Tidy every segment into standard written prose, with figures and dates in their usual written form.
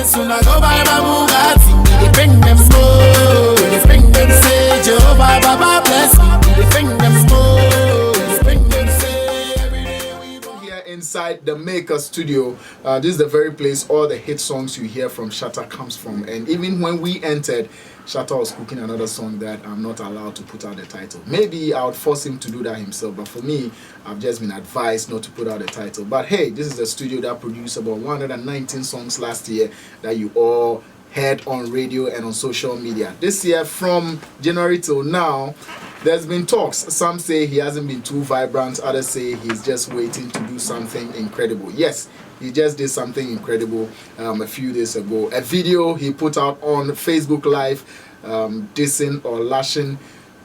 soon I go buy my Bugatti. They bring them more. They bring them say Jehovah Baba bless me. They bring them more. They bring them say every day we go. Here inside the Maker Studio, this is the very place all the hit songs you hear from Shatta comes from. And even when we entered, Shatta was cooking another song that I'm not allowed to put out the title. Maybe I would force him to do that himself, but for me, I've just been advised not to put out the title. But hey, this is the studio that produced about 119 songs last year that you all heard on radio and on social media. This year, from January till now, there's been talks. Some say he hasn't been too vibrant, others say he's just waiting to do something incredible. Yes, he just did something incredible a few days ago. A video he put out on Facebook Live dissing or lashing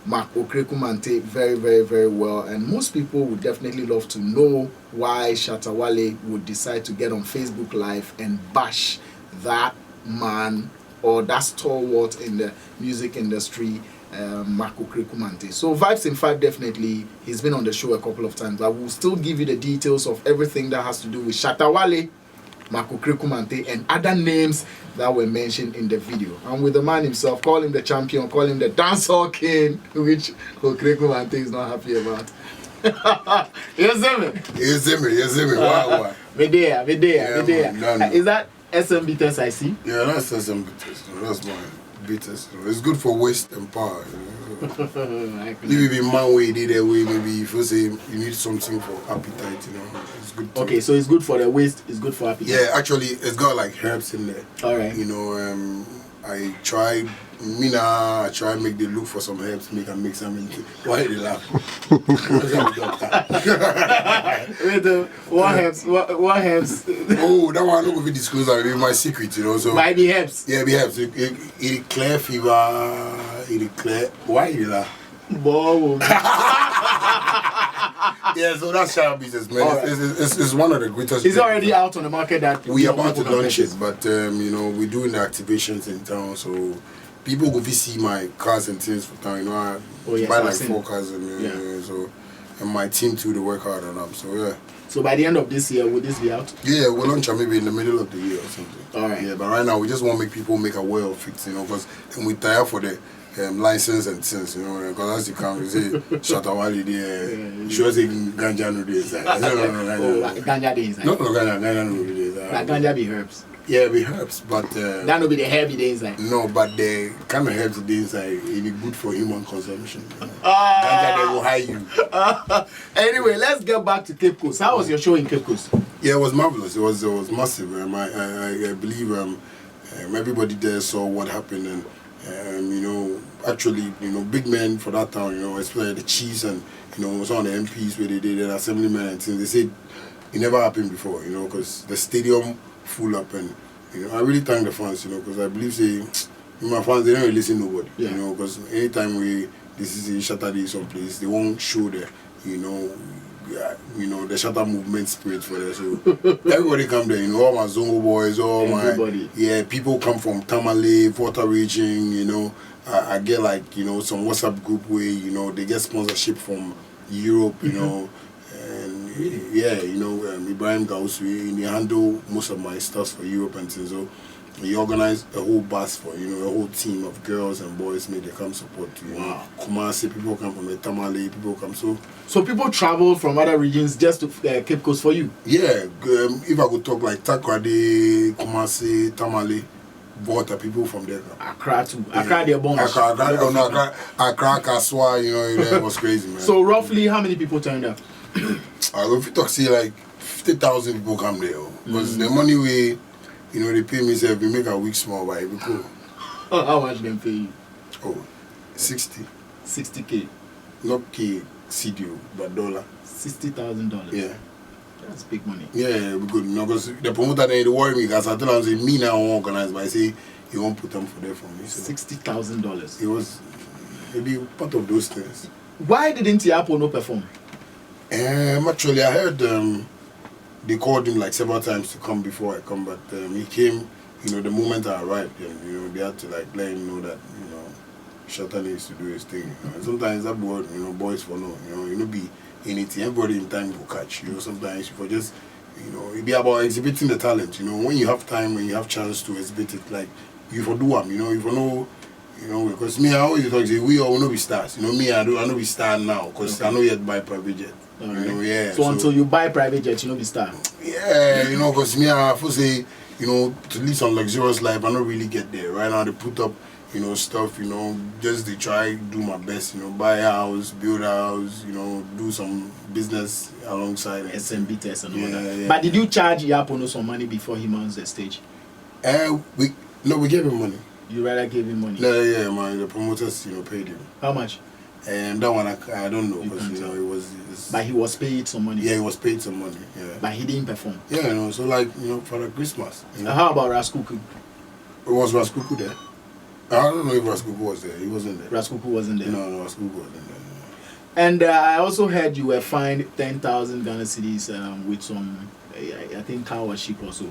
Mark Okrekumante very, very, very well. And most people would definitely love to know why Shatta Wale would decide to get on Facebook Live and bash that man or that stalwart in the music industry, Mark Okrekumante. So Vibes in 5, definitely, he's been on the show a couple of times. I will still give you the details of everything that has to do with Shatta Wale, Mark Okrekumante, and other names that were mentioned in the video. And with the man himself, call him the champion, call him the dancehall king, which Okrekumante is not happy about. You see me? You see me. Why? Me there. No. Is that SM Beaters I see? Yeah, that's SM Beaters. That's my beaters. It's good for waist and power. If you be man way did that way, maybe if you say you need something for appetite, it's good. Okay, so it's good for the waist, it's good for appetite. Yeah, actually, it's got like herbs in there. All right. I try make the look for some herbs, make and mix them into. Why they laugh? Wait, what herbs? What herbs? Oh, that one I'm not going to disclose. That will be my secret, So might be herbs. Yeah, be herbs. It clear fever. It clear. Why they laugh? Whoa. Yeah, so that's Shatta Business, man. Right. It's one of the greatest. It's already out on the market that we are about to launch it, but we're doing the activations in town, so people go see my cars and things for town. I buy like 4 cars and so and my team too, they work hard on them. So yeah. So by the end of this year, will this be out? Yeah, we'll launch it maybe in the middle of the year or something. All right. Yeah, but right now we just want to make people make aware of it, because we tire for the license and things, because as you can say, Shatta Wale there, she was saying ganja no dey inside. Ganja dey inside. No, ganja no dey inside. Like ganja be herbs. Yeah, be herbs, but that no be the herb dey inside. No, but the kind of herbs dey inside, it be good for human consumption. Ganja they will hide you. Anyway, let's get back to Cape Coast. How was your show in Cape Coast? Yeah, it was marvelous. It was massive. I believe everybody there saw what happened, and actually, big men for that town, especially the chiefs and, some of the MPs where they did an assemblymen and things, they said it never happened before, because the stadium full up, and, I really thank the fans, because I believe, my fans, they don't really listen to nobody, because anytime this is a Shatta Day someplace, they won't show the Shatta movement spirit for there. So everybody come there, all my Zongo boys, people come from Tamale, Water Region, I get like, some WhatsApp group where, they get sponsorship from Europe, and Ibrahim Gausui, they handle most of my stuff for Europe and things. So he organized a whole bus for, a whole team of girls and boys, they come support you. Wow. Kumasi, people come from Tamale, people come. So people travel from other regions just to Cape Coast for you? Yeah, if I could talk like Takrady, Kumasi, Tamale, Volta, people from there. Accra too. Accra, they're born. Accra, Kaswa, it was crazy, man. So roughly, how many people turned up? If you talk, see like 50,000 people come there, because the money they pay me, say we make a week small, but it be cool. How much them pay you? Oh, 60. 60K. Not K, CDO, but dollar. $60,000. Yeah. That's big money. Yeah, we good. Because the promoter they worry me, because I tell them, me now won't organize, but I say he won't put them for there for me. So $60,000. It was maybe part of those things. Why didn't Yapo no perform? Actually, I heard they called him like several times to come before I come, but he came, the moment I arrived, and, they had to like let him know that, Shatta needs to do his thing. Sometimes that boy, boys for no, be anything. Everybody in time will catch. Sometimes you for just You know, it be about exhibiting the talent. You know, when you have time, when you have chance to exhibit it, like you for do them. You know, you for know. You know, because me, I always talk say we all know be stars. You know, me, I know be star now because I know yet buy private jet. Right. You know, yeah. So until you buy private jet, you know be star. Yeah, you know, because me, I feel say, you know, to live some luxurious life, I don't really get there. Right now, they put up, you know, stuff, you know, just to try do my best, you know, buy a house, build a house, you know, do some business alongside SMB test and all that. Yeah. But did you charge Yapono some money before he mounts the stage? We gave him money. You rather gave him money? No, yeah, man, the promoters, you know, paid him. How much? And that one, I don't know, because, you know, it was... But he was paid some money? Yeah, he was paid some money, yeah. But he didn't perform? Yeah, you know, so like, you know, for the Christmas. You know? How about Raskuku? Was Raskuku there? I don't know if Raskuku was there. He wasn't there. Raskuku wasn't there? No, Raskuku wasn't there. And I also heard you were fined 10,000 Ghana cedis with some, I think, cow or sheep or so.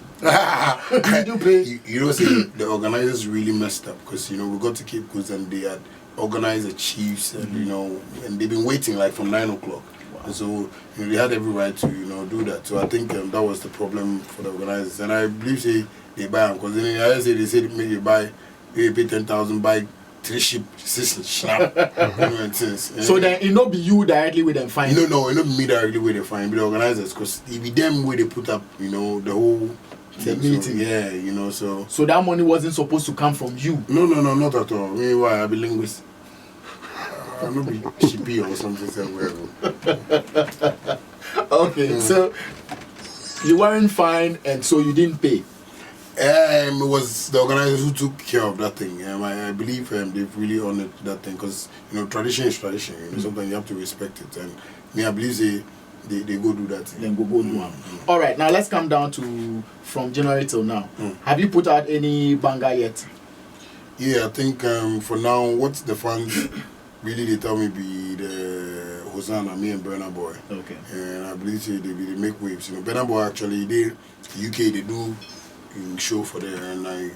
Did you pay? You know, see, the organizers really messed up because, you know, we got to Cape Coast and they had organized the chiefs and, you know, and they've been waiting like from 9 o'clock. Wow. And so, you know, they had every right to, you know, do that. So I think that was the problem for the organizers. And I believe they buy them because they said maybe you pay 10,000, buy 3 ship, 6 snap. So then it not be you directly with them fine? No, it not be me directly with the fine, but the organizers, because it be them where they put up, you know, the whole the meeting. So, yeah, you know, so. So that money wasn't supposed to come from you? No, not at all. Meanwhile, I be linguist. I'm not be shippy or something somewhere. Okay, so you weren't fined and so you didn't pay? It was the organizers who took care of that thing. I believe they've really honored that thing because, you know, tradition is tradition. You know, sometimes you have to respect it. And me, I believe they go do that thing. Then go do one. All right, now let's come down to from January till now. Have you put out any banger yet? Yeah, I think for now, what the fans really they tell me be the Hosanna, me and Burna Boy. Okay. And I believe they make waves. You know, Burna Boy actually, the UK, they do show for there, and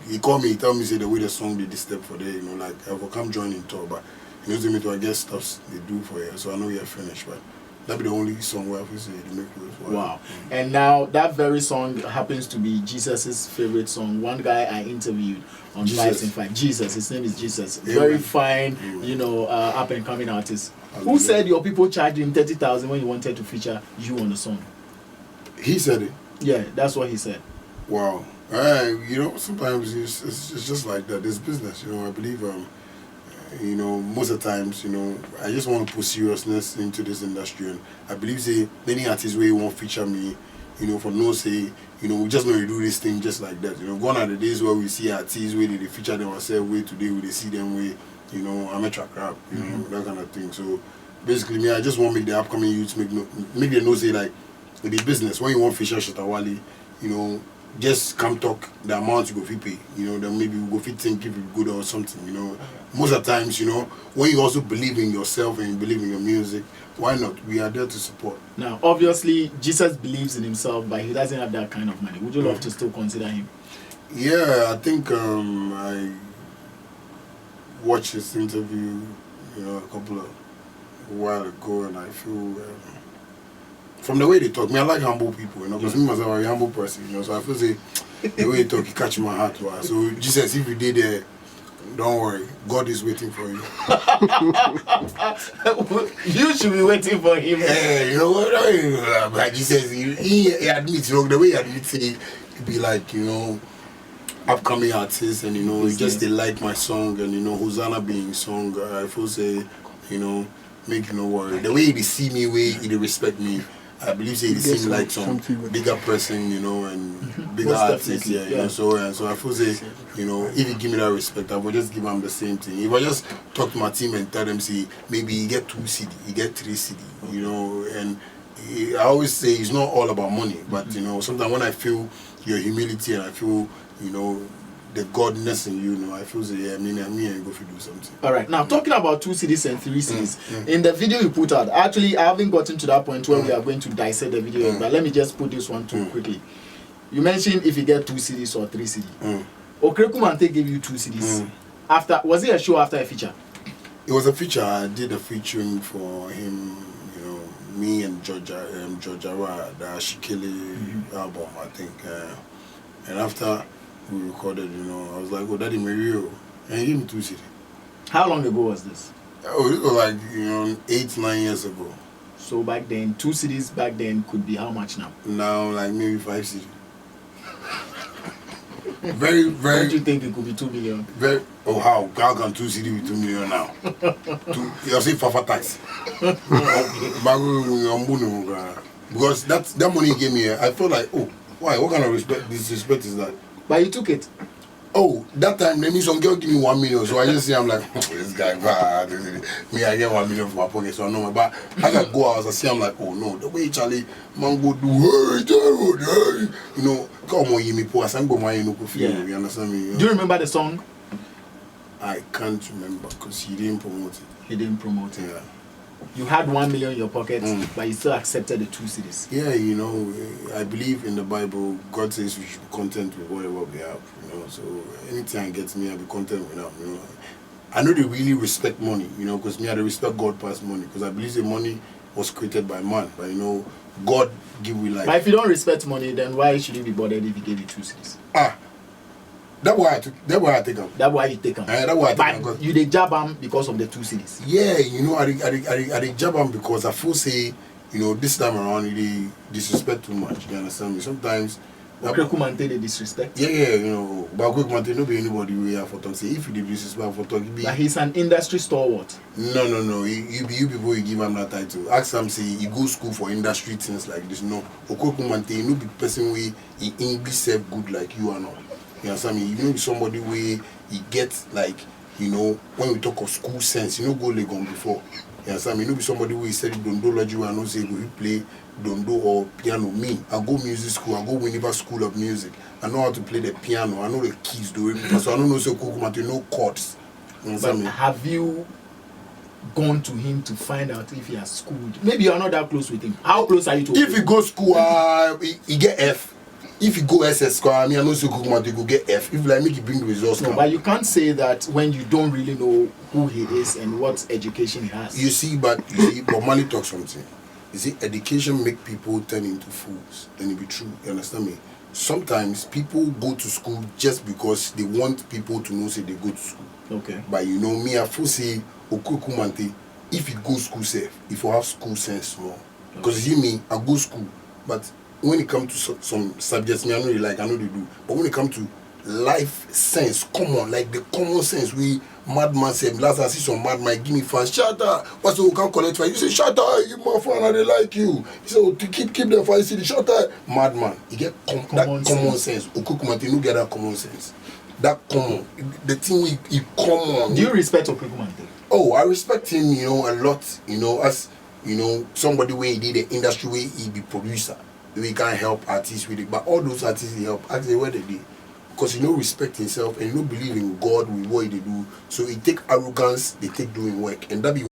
he called me, he told me, say the way the song they step for there, you know, like I will come join in tour, but he knows me to I guess stuff they do for here, so I know we are finished, but that'll be the only song where I feel say they make waves. Wow. And now that very song happens to be Jesus's favorite song. One guy I interviewed on 5 in 5, Jesus, his name is Jesus. Very fine, you know, up and coming artist. Who said your people charged him 30,000 when you wanted to feature you on the song? He said it. Yeah, that's what he said. Wow. You know, sometimes it's just like that. It's business, you know. I believe, you know, most of the times, you know, I just want to put seriousness into this industry. And I believe, say, many artists where won't feature me, you know, for no say, you know, we just know you do this thing just like that. You know, gone are the days where we see artists where they feature themselves, way today we they see them way, you know, amateur crap, you know, that kind of thing. So basically, me, I just want to make the upcoming youths make them know, say, like, it be business. When you want feature Shatta Wale, you know, just come talk the amount you go fit pay, you know, then maybe we go fit think if it's good or something, you know. Most of the times, you know, when you also believe in yourself and you believe in your music, why not? We are there to support. Now, obviously, Jesus believes in himself, but he doesn't have that kind of money. Would you love to still consider him? Yeah, I think I watched his interview, you know, a while ago, and I feel from the way they talk, me, I like humble people, you know, because me myself, I'm a humble person, you know, so I feel say the way they talk, he catch my heart. Wow. So Jesus, if you did there, don't worry, God is waiting for you. You should be waiting for him. Yeah, you know what? Like Jesus, he admits, you know, the way he admits it, he'd be like, you know, upcoming artists, and you know, just they like my song, and you know, Hosanna being song, I feel say, you know, make you no worry. The way they see me, way they respect me, I believe they see me like some bigger person, you know, and bigger artist, yeah, you know. So I feel say, you know, if you give me that respect, I will just give them the same thing. If I just talk to my team and tell them, see, maybe you get 2 CD, you get 3 CD, you know, and I always say it's not all about money, but you know, sometimes when I feel your humility and I feel, you know, the godness in you, know, I feel say, yeah, me and go to do something. All right, now talking about 2 CDs and 3 CDs, in the video you put out, actually I haven't gotten to that point where we are going to dissect the video, but let me just put this one too quickly. You mentioned if you get 2 CDs or 3 CDs. Okrekumante gave you 2 CDs. After, was it a show after a feature? It was a feature. I did a featuring for him, you know, me and Georgia the Ashikele album, I think. And after we recorded, you know, I was like, oh, Daddy Mario, and he gave me 2 CD. How long ago was this? Oh, this was like, you know, 8-9 years ago. So back then, 2 CDs back then could be how much now? Now, like maybe 5 CD. Very, very. Don't you think it could be 2 million? Very. Oh, how can 2 CD be 2 million now? You're saying Fafa tax. Because that money he gave me, I felt like, oh, why? What kind of disrespect is that? But you took it. Oh, that time, then some girl give me 1 million, so I just see, I'm like, oh, this guy, me, I get 1 million from my pocket, so I know. But as I go out, I see, I'm like, oh no, the way Charlie Mango do, hey, you know, come on, you me poor, I'm going to feel, you understand me? You know? Do you remember the song? I can't remember because he didn't promote it. He didn't promote it. Yeah. You had 1 million in your pocket, but you still accepted the 2 CDs. Yeah, you know, I believe in the Bible, God says we should be content with whatever we have, you know, so anything gets me, I'll be content with that, you know. I know they really respect money, you know, because me, I respect God past money, because I believe the money was created by man, but you know, God give you life. But if you don't respect money, then why should you be bothered if he gave you 2 CDs? That's why I take them. That's why you take them. That's why I take but you did jab them because of the 2 CDs. Yeah, you know, I did jab them because I feel say, you know, this time around they disrespect too much. You understand me? Sometimes. Kumante they disrespect. Yeah, you know, but Kumante no be anybody we have for talk. Say if you disrespect for talk, but he's an industry stalwart. No. You people you give him that title. Ask him say he go school for industry things like this. No, Kumante no be person we he English self good like you and all. You understand me? You know, somebody where he gets like, you know, when we talk of school sense, you know, go Legon before. You understand me? You know, be somebody where he said Dondology and not say go play Dondo or piano. Me, I go music school, I go Winneba School of Music. I know how to play the piano, I know the keys, so I don't know so Kukumate, no chords. You understand me? Have you gone to him to find out if he has schooled? Maybe you're not that close with him. How close are you to him? If he go school, he get F. If you go SS score, I mean, I know so good to go get F. If like make you bring the results. No, but you can't say that when you don't really know who he is and what education he has. You see, but Mali talks something. You see, education make people turn into fools. Then it be true. You understand me? Sometimes people go to school just because they want people to know say they go to school. Okay. But you know me, I feel say Okukumante, if you go school safe, if you have school sense more. Because you me, I go school, but when it comes to some subjects, me I know they like, I know they do. But when it comes to life sense, common, like the common sense, we madman say, last I see some madman give me fans, Shatta, what's the can collect for you? You say, Shatta, you my fan, and they like you. He say, oh, to keep them for you see the Shatta, madman. You get common sense. Okukumante, no get that common sense. That common, the thing we common. Do you respect Okukumante? Oh, I respect him, you know, a lot. You know, as you know, somebody where he did the industry where he be producer. We can't help artists with it, but all those artists he help, actually where they did. Because he don't respect himself and he don't believe in God with what they do. So he take arrogance, they take doing work. And that be